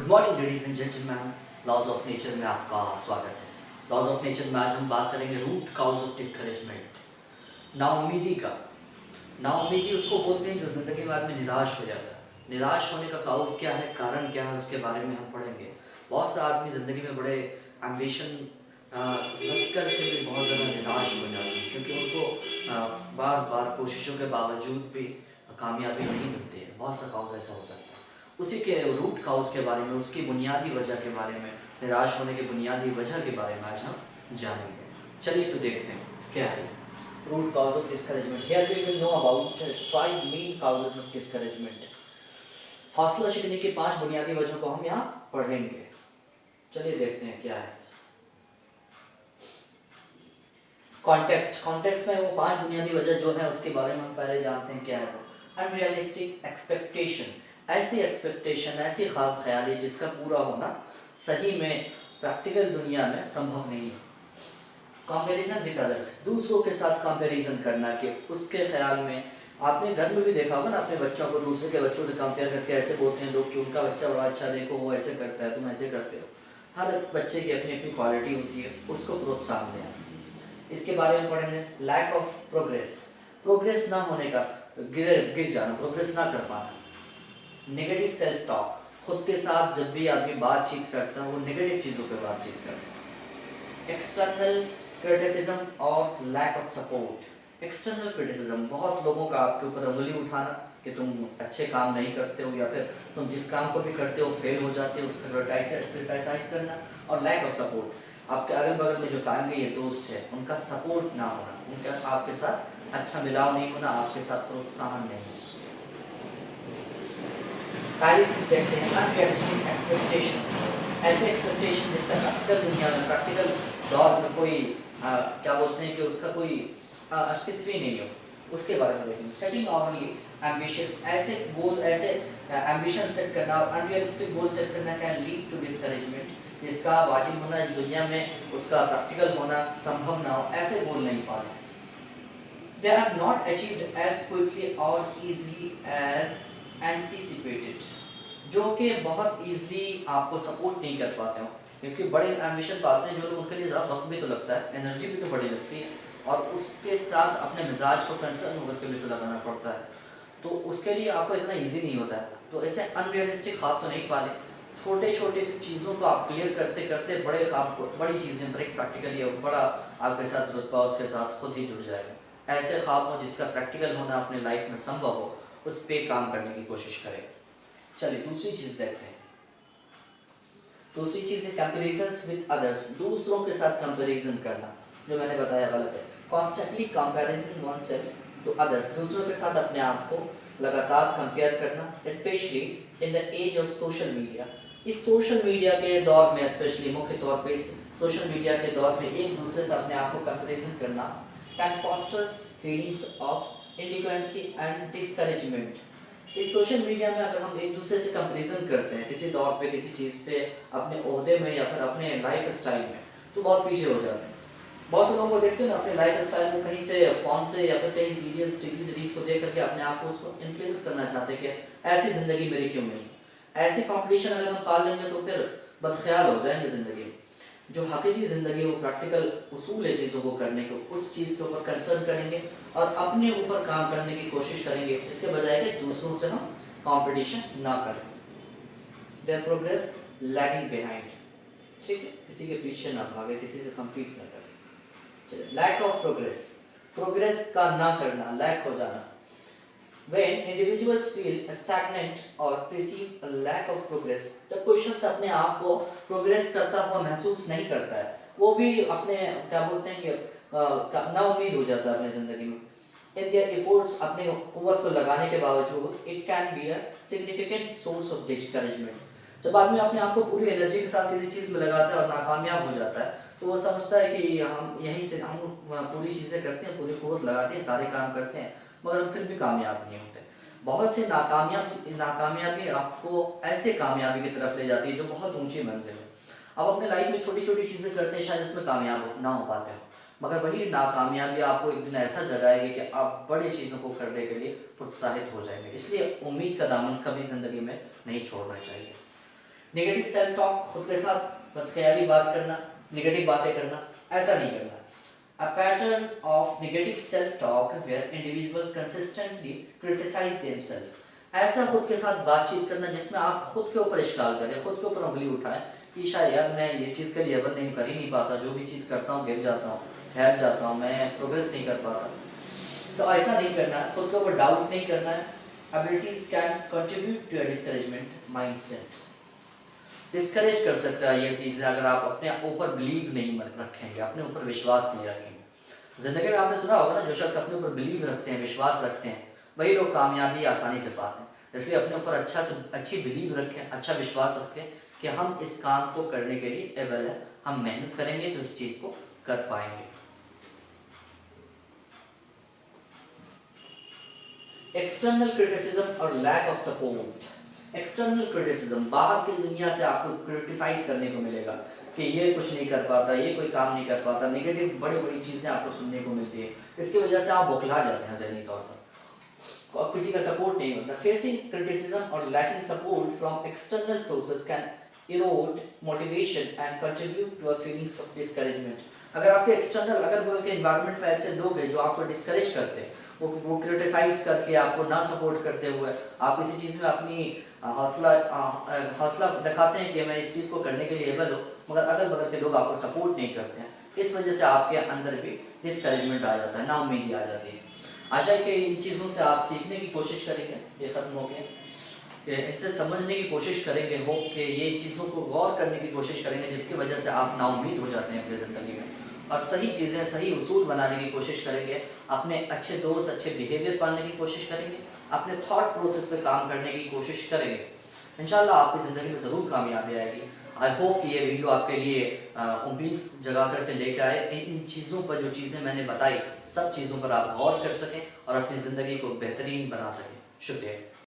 Good morning ladies and gentleman, laws of nature में आपका स्वागत है। लॉज ऑफ नेचर में आज हम बात करेंगे रूट काउज ऑफ डिस्करेजमेंट, नाउम्मीदी का। नाउम्मीदी उसको बोलते हैं जो ज़िंदगी में आदमी निराश हो जाता है। निराश होने का काउज क्या है, कारण क्या है, उसके बारे में हम पढ़ेंगे। बहुत से आदमी ज़िंदगी में बड़े एम्बिशन रख कर के भी बहुत ज़्यादा निराश हो जाते हैं, क्योंकि उनको बार बार कोशिशों के बावजूद भी कामयाबी नहीं मिलती है। बहुत सा काउज ऐसा हो सकता है। उसी के रूट काउज के बारे में, उसकी बुनियादी वजह के बारे में, निराश होने की बुनियादी वजह के बारे में आज हम जानेंगे। चलिए तो देखते हैं क्या है root cause of discouragement. Here we will know about 5 main causes of discouragement. हौसला शिकने की 5 बुनियादी वजहों को हम यहाँ पढ़ेंगे। चलिए देखते हैं क्या है। कॉन्टेक्स्ट में वो 5 बुनियादी वजह जो है उसके बारे में हम पहले जानते हैं क्या है वो। अनरियलिस्टिक एक्सपेक्टेशन, ऐसी एक्सपेक्टेशन, ऐसी ख्वाब ख्याली जिसका पूरा होना सही में प्रैक्टिकल दुनिया में संभव नहीं है। कंपैरिजन विद अदर्स, दूसरों के साथ कंपैरिजन करना कि उसके ख्याल में, आपने घर में भी देखा होगा ना, अपने बच्चों को दूसरे के बच्चों से कंपेयर करके ऐसे बोलते हैं लोग कि उनका बच्चा बड़ा अच्छा, देखो वो ऐसे करता है, तुम ऐसे करते हो। हर बच्चे की अपनी अपनी क्वालिटी होती है, उसको प्रोत्साहन देना। इसके बारे में पढ़ेंगे। लैक ऑफ प्रोग्रेस, प्रोग्रेस ना होने का, गिर जाना, प्रोग्रेस ना कर पाना। नेगेटिव सेल्फ टॉक, खुद के साथ जब भी आदमी बातचीत करता है वो नेगेटिव चीज़ों पे बातचीत करता है। एक्सटर्नल क्रिटिसिज्म और lack of support. External criticism, बहुत लोगों का आपके ऊपर उंगली उठाना कि तुम अच्छे काम नहीं करते हो, या फिर तुम जिस काम को भी करते हो फेल हो जाते हो, उसका क्रिटिसाइज करना। और लैक ऑफ सपोर्ट, आपके अगल बगल में जो फैमिली है, दोस्त है, उनका सपोर्ट ना होना, उनका आपके साथ अच्छा मिलाव नहीं होना, आपके साथ प्रोत्साहन नहीं होना। पहली चीज़ देखते हैं अनरियलिस्टिक एक्सपेक्टेशंस, ऐसे एक्सपेक्टेशन जिसका प्रैक्टिकल दुनिया में, प्रैक्टिकल दौर में कोई क्या बोलते हैं कि उसका कोई अस्तित्व ही नहीं हो, उसके बारे में देखेंगे। सेटिंग ओवरली एम्बिशियस, ऐसे गोल, ऐसे एम्बिशन सेट करना और अनरियलिस्टिक गोल सेट करना कैन लीड टू डिस्करेजमेंट, जिसका वाजिब होना इस दुनिया में उसका प्रैक्टिकल होना संभव ना हो, ऐसे गोल नहीं पा रहे। They are not achieved as quickly or easily as anticipated, जो कि बहुत ईजिली आपको सपोर्ट नहीं कर पाते हो, क्योंकि बड़े एम्बिशन पाते हैं जो लोग, उनके लिए ज़्यादा वक्त भी तो लगता है, एनर्जी भी तो बड़ी लगती है, और उसके साथ अपने मिजाज को कंसर्न होकर के भी तो लगाना पड़ता है, तो उसके लिए आपको इतना ईजी नहीं होता है। तो ऐसे अनरियलिस्टिक ख्वाब तो नहीं पाले। छोटे छोटे चीज़ों को आप क्लियर करते करते बड़े ख्वाब को, बड़ी चीज़ें, बड़े प्रैक्टिकली बड़ा आपके साथ रुतबा उसके साथ खुद ही जुड़ जाएगा। ऐसे ख्वाब हो जिसका प्रैक्टिकल होना अपने लाइफ में संभव हो, उस पर काम करने की कोशिश करें। चलिए दूसरी चीज़ देखते हैं। दूसरी चीज़ है कंपैरिजंस विद अदर्स, दूसरों के साथ कंपैरिजन करना, जो मैंने बताया गलत है। Constantly comparison oneself to others, दूसरों के साथ अपने आप को लगातार कंपेयर करना, specially in the age of social media. इस सोशल मीडिया के दौर में, स्पेशली मुख्य तौर पे इस सोशल मीडिया के दौर में एक दूसरे से अपने आप को कंपैरिजन करना can fosters feelings of inadequacy and discouragement. इस सोशल मीडिया में अगर हम एक दूसरे से कंपैरिजन करते हैं किसी दौर पे, किसी चीज़ पे, अपने ओहदे में या फिर अपने लाइफ स्टाइल में, तो बहुत पीछे हो जाते हैं। बहुत से लोगों को देखते हैं ना, अपने लाइफ स्टाइल को कहीं से फ़ोन से या फिर कहीं सीरियल्स, टीवी सीरीज को देख करके अपने आप को उसको इन्फ्लुएंस करना चाहते हैं कि ऐसी ज़िंदगी मेरी क्यों नहीं। ऐसे कॉम्पिटिशन अगर हम पाल लेंगे तो फिर बदख्याल हो जाएंगे ज़िंदगी में। जो हकीकी ज़िंदगी, वो प्रैक्टिकल उसूल है चीज़ों को करने को, उस चीज़ के ऊपर कंसर्न करेंगे और अपने ऊपर काम करने की कोशिश करेंगे, इसके बजाय कि दूसरों से हम कंपटीशन ना करें। देयर प्रोग्रेस लैगिंग बिहाइंड, ठीक है, किसी के पीछे ना भागे, किसी से compete ना करें। चलिए, लैक ऑफ प्रोग्रेस, प्रोग्रेस का ना करना, लैक हो जाना। When individuals feel stagnant or perceive a lack of progress, जब कोई शख्स अपने आप को प्रोग्रेस करता हुआ महसूस नहीं करता है, वो भी अपने क्या बोलते हैं कि ना उम्मीद हो जाता है अपनी ज़िंदगी में। In their efforts, अपने कुव्वत को लगाने के बावजूद, it can be a significant source of discouragement. जब आदमी अपने आप को पूरी एनर्जी के साथ किसी चीज़ में लगाता है और नाकामयाब हो जाता है, तो वो समझता है कि हम यहीं से, हम पूरी चीज़ें करते हैं, पूरी कुव्वत लगाते हैं, सारे काम करते हैं, मगर फिर भी कामयाब नहीं होते। बहुत से नाकामयाबी आपको ऐसे कामयाबी की तरफ ले जाती है जो बहुत ऊंची मंजिल है। आप अपने लाइफ में छोटी छोटी चीज़ें करते हैं, शायद उसमें कामयाब ना हो पाते हो, मगर वही नाकामयाबी आपको एक दिन ऐसा जगाएगी कि आप बड़ी चीज़ों को करने के लिए प्रोत्साहित हो जाएंगे। इसलिए उम्मीद का दामन कभी ज़िंदगी में नहीं छोड़ना चाहिए। नेगेटिव सेल्फ टॉक, खुद के साथ बदख्याली बात करना, नेगेटिव बातें करना, ऐसा नहीं करना। A pattern of negative self-talk where individual consistently criticize themselves. ऐसा खुद के साथ बातचीत करना जिसमें आप खुद के ऊपर इश्काल करें, खुद के ऊपर उंगली उठाएं कि शायद यार मैं ये चीज़ के लिए नहीं कर ही नहीं पाता, जो भी चीज़ करता हूँ गिर जाता हूँ, ठहर जाता हूँ, मैं प्रोग्रेस नहीं कर पाता। तो ऐसा नहीं करना है, खुद के ऊपर डाउट नहीं करना है। Abilities can contribute to a discouragement mindset. Discourage कर सकता है ये चीज़ें अगर आप अपने ऊपर बिलीव नहीं रखेंगे, अपने ऊपर विश्वास नहीं रखेंगे। ज़िंदगी में आपने सुना होगा ना, जो शख्स अपने ऊपर बिलीव रखते हैं, विश्वास रखते हैं, वही लोग कामयाबी आसानी से पाते हैं। इसलिए अपने ऊपर अच्छी बिलीव रखें, अच्छा विश्वास रखें कि हम इस काम को करने के लिए एबल है, हम मेहनत करेंगे तो इस चीज़ को कर पाएंगे। एक्सटर्नल क्रिटिसिज्म और lack of support. External criticism, बाहर की दुनिया से आपको क्रिटिसाइज करने को मिलेगा कि ये कुछ नहीं कर पाता, ये कोई काम नहीं कर पाता, नेगेटिव बड़ी बड़ी चीज़ें आपको सुनने को मिलती है। इसकी वजह से आप बौखला जाते हैं ज़हनी तौर पर और किसी का सपोर्ट नहीं मिलता। फेसिंग क्रिटिसिज्म और lacking support from external sources can erode motivation and contribute to a feelings of discouragement. अगर आपके एक्सटर्नल अगर के इन्वायरमेंट में ऐसे लोग हैं जो आपको डिस्करेज करते हैं, वो क्रिटिसाइज करके आपको ना सपोर्ट करते हुए आप किसी चीज़ में अपनी हौसला दिखाते हैं कि मैं इस चीज़ को करने के लिए एबल हूँ, मगर अगल बगल के लोग आपको सपोर्ट नहीं करते हैं, इस वजह से आपके अंदर भी डिस्करेजमेंट आ जाता है, नाउमीदी आ जाती है। आशा है कि इन चीज़ों से आप सीखने की कोशिश करेंगे, ये ख़त्म हो गया कि इनसे समझने की कोशिश करेंगे, हो कि ये चीज़ों को गौर करने की कोशिश करेंगे जिसकी वजह से आप नाउमीद हो जाते हैं अपनी ज़िंदगी में, और सही चीज़ें, सही उसूल बनाने की कोशिश करेंगे, अपने अच्छे दोस्त, अच्छे बिहेवियर पालने की कोशिश करेंगे, अपने थॉट प्रोसेस पे काम करने की कोशिश करेंगे। इंशाल्लाह आपकी ज़िंदगी में ज़रूर कामयाबी आएगी। आई होप कि ये वीडियो आपके लिए उम्मीद जगा करके लेकर आए। इन चीज़ों पर, जो चीज़ें मैंने बताई, सब चीज़ों पर आप गौर कर सकें और अपनी ज़िंदगी को बेहतरीन बना सकें। शुक्रिया।